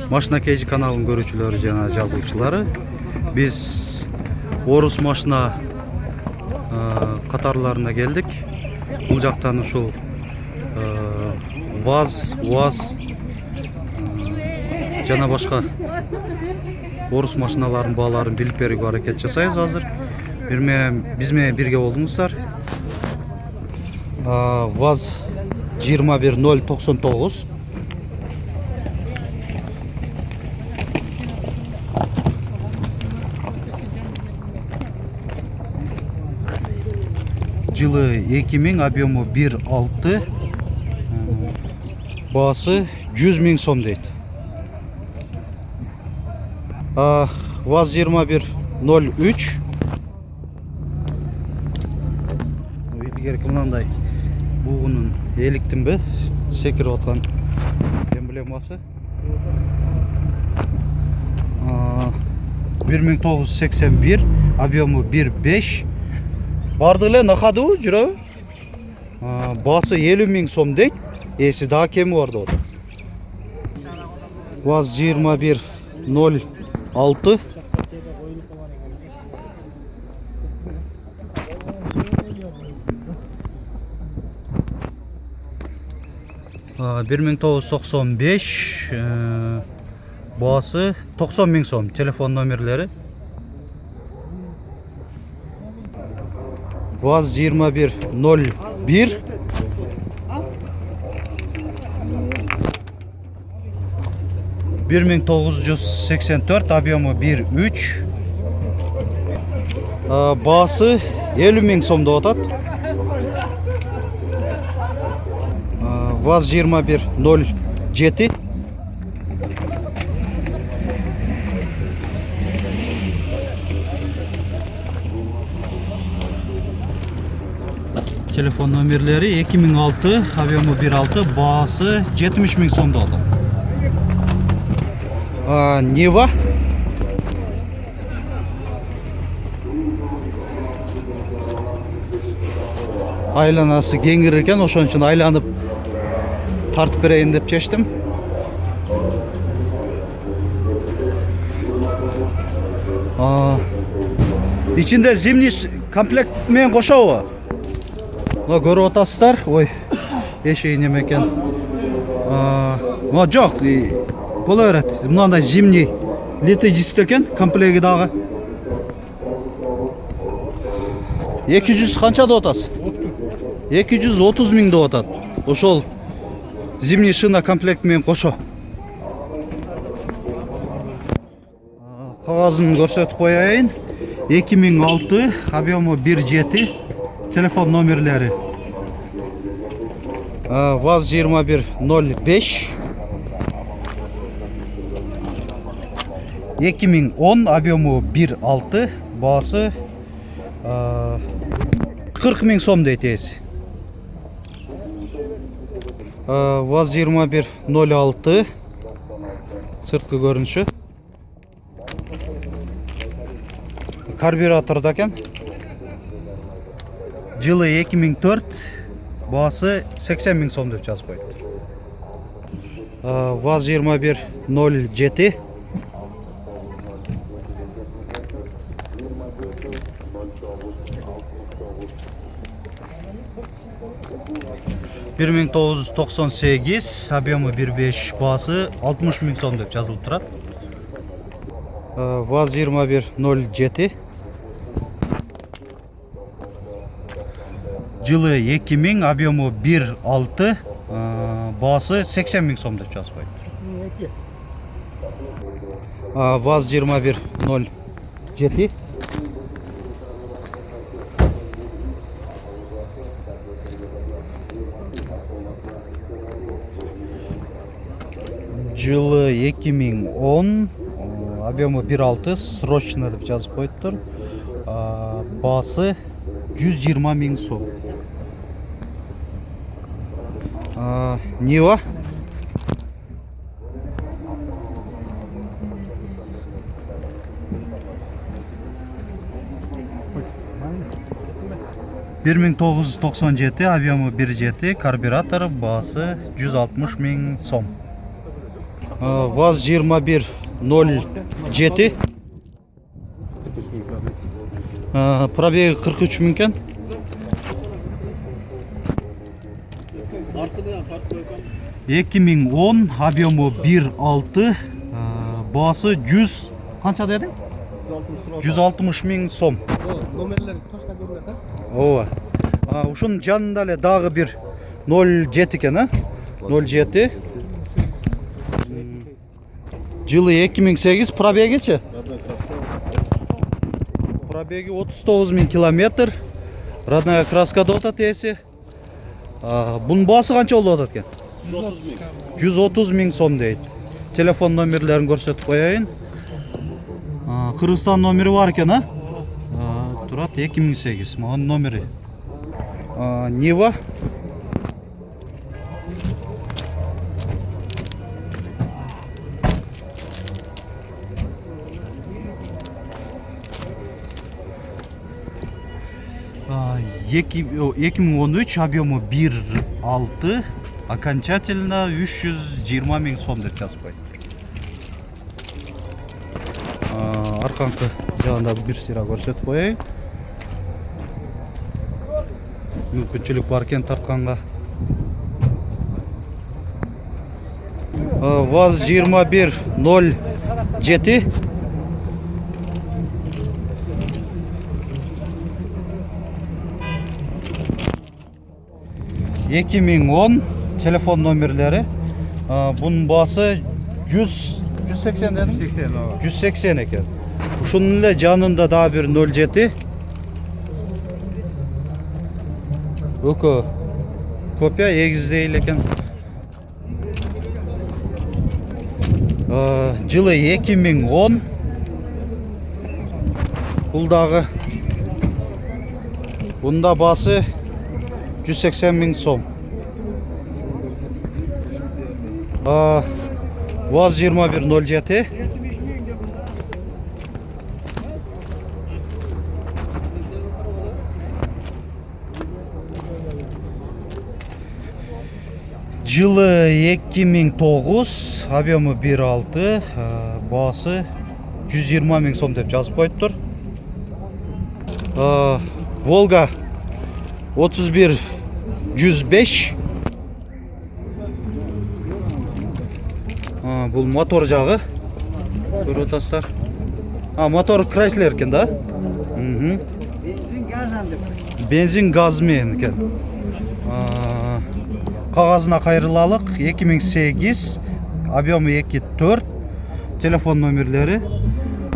Машина Кейji каналын көрүүчүлөрү жана жазуучулары, биз Орус машина катарларына келдик. Бул жактан ушул ВАЗ, УАЗ жана башка Орус машиналарынын бааларын билип берүүгө аракет жасайбыз азыр. Биз менен бирге болуңуздар. ВАЗ 21099 жылы 2000, объему 1.6, баасы 100 000 сом дейт. ВАЗ 2103 илгерки мынандай бугунун эликтин бе секирип аткан эмблемасы. 1981, объему 1.5. Барды эле накадуу жүрөбү. Баасы 50 000 сом дейт. Эси дагы кеми бар деп атат. ВАЗ 2106 1995, баасы 90 000 сом. Телефон номерлери. ВАЗ 2101 1984, объему 1.3, баасы 50 000 сом деп атат. ВАЗ 2107 телефон номерлери 2006, объему 1.6, баасы 70 000 сом деп атат. Нива айланасы кеңир экен, ошон үчүн айланып тартып берейин деп чечтим. Ичинде зимний комплект менен кошобу? Мына көрүп атасыздар. Ой, эшиги неме экен. Жок, боло берет. Мындай зимний летний диск экен, комплекти дагы. 200 канча деп атасыз? 230 000 деп атат. Ошол зимний шина комплект менен кошо. Кагазын көрсөтүп коеюн. 2006, объему 1.7, телефон номерлери. ВАЗ 2105 2010, объему 1.6, баасы 40 000 сом дейт эси. ВАЗ 2106 сырткы көрүнүшү. Карбюраторда экен. Жылы 2004, баасы 80 000 сом деп жазып коюптур. ВАЗ 2107 1998, объему 1.5, баасы 60 000 сом деп жазылып турат. ВАЗ 2107 жылы 2000, объему 1.6, баасы 80 000 сом деп жазып коюптур. ВАЗ 2107 жылы 2010, объему 1.6, срочно деп жазып коюптур. Баасы 120 000 сом. Нива 1997, объему 1.7, карбюратор, баасы 160 000 сом. Vaz 2107. Пробеги 43 миң екен. Arkada tart koygan. 2010, объемы 1.6, бағасы 100 қанша дедің? 160 миң сом. Номерлер taşla görünür da. Ооба. Ушунун жанында эле дагы бир 07 экен, 07. Жылы 2008, пробегичи? Пробеги 39 миң километр. Родная краскада отат эси. Бунун баасы канча болуп атат экен? 130 миң сом дейт. Телефон номерлерин көрсөтүп коеюн. Кыргызстан номери бар экен, турат 2008. Могун номери. Нива. А, 2013, объемы 1.6, окончательно 320 миң сом деп жазып коюптур. Арканкы жагында бир сыйра көрсөтүп коеюн. Мүмкүнчүлүк бар экен тартканга. ВАЗ 2107. Эки миң 10 телефон номерлери. Бунун баасы 180 дедим? 180 экен. Ушунун эле жанында дагы бир 07. Өкө копия эгиздей эле экен. Жылы 2010. Бул дагы. Бунда баасы 180 миң сом. ВАЗ 2107. Жылы 2009, объемы 1.6, баасы 120 миң сом деп жазып коюптур. Волга 31-105. Бул мотор жагы. Көрүп атасыздар. Мотор Chrysler экен да? Бензин газ менен экен. Кагазына кайрылалык. 2008, объемы 2.4. Телефон номерлери.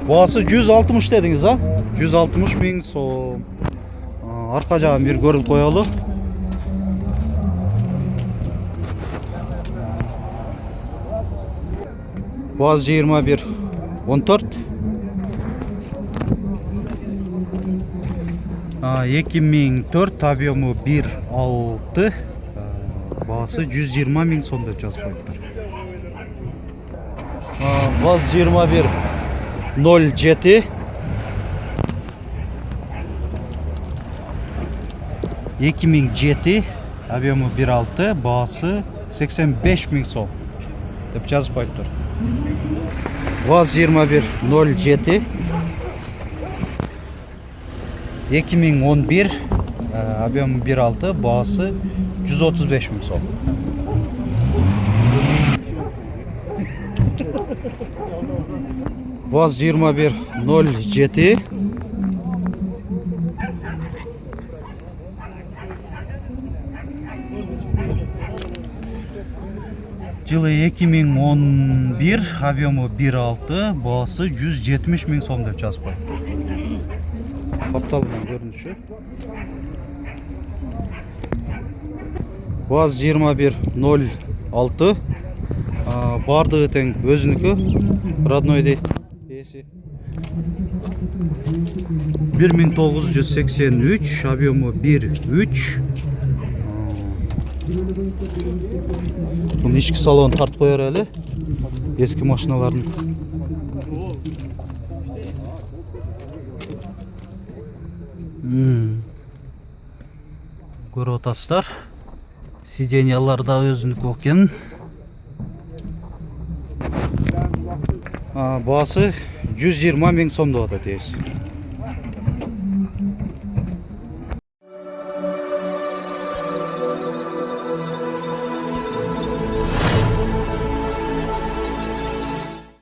Баасы 160 дедиңиз, 160 миң сом. Арка жагын бир көрүп коелу. ВАЗ 2114. 2004, объемы 1.6, баасы 120 миң сом деп жазып коюптур. ВАЗ 2107. 2007, объемы 1.6, баасы 85 миң сом деп жазып коюптур. ВАЗ 2107. 2011, объемы 1.6, баасы 135 миң сом. ВАЗ 2107. Жылы 2011, объемы 1.6, баасы 170 миң сом деп жазып коюптур. Капталган көрүнүшү. ВАЗ 2106. Бардыгы тең өзүнүкү, родной дейт эси. 1983, объемы 1.3. Bunun içki salonu tart koyar hele. Eski maşinaların. Көріп отасыздар. Сиденьялар да өзүнүкү экен. Басы 120 миң сом деп атат ээси.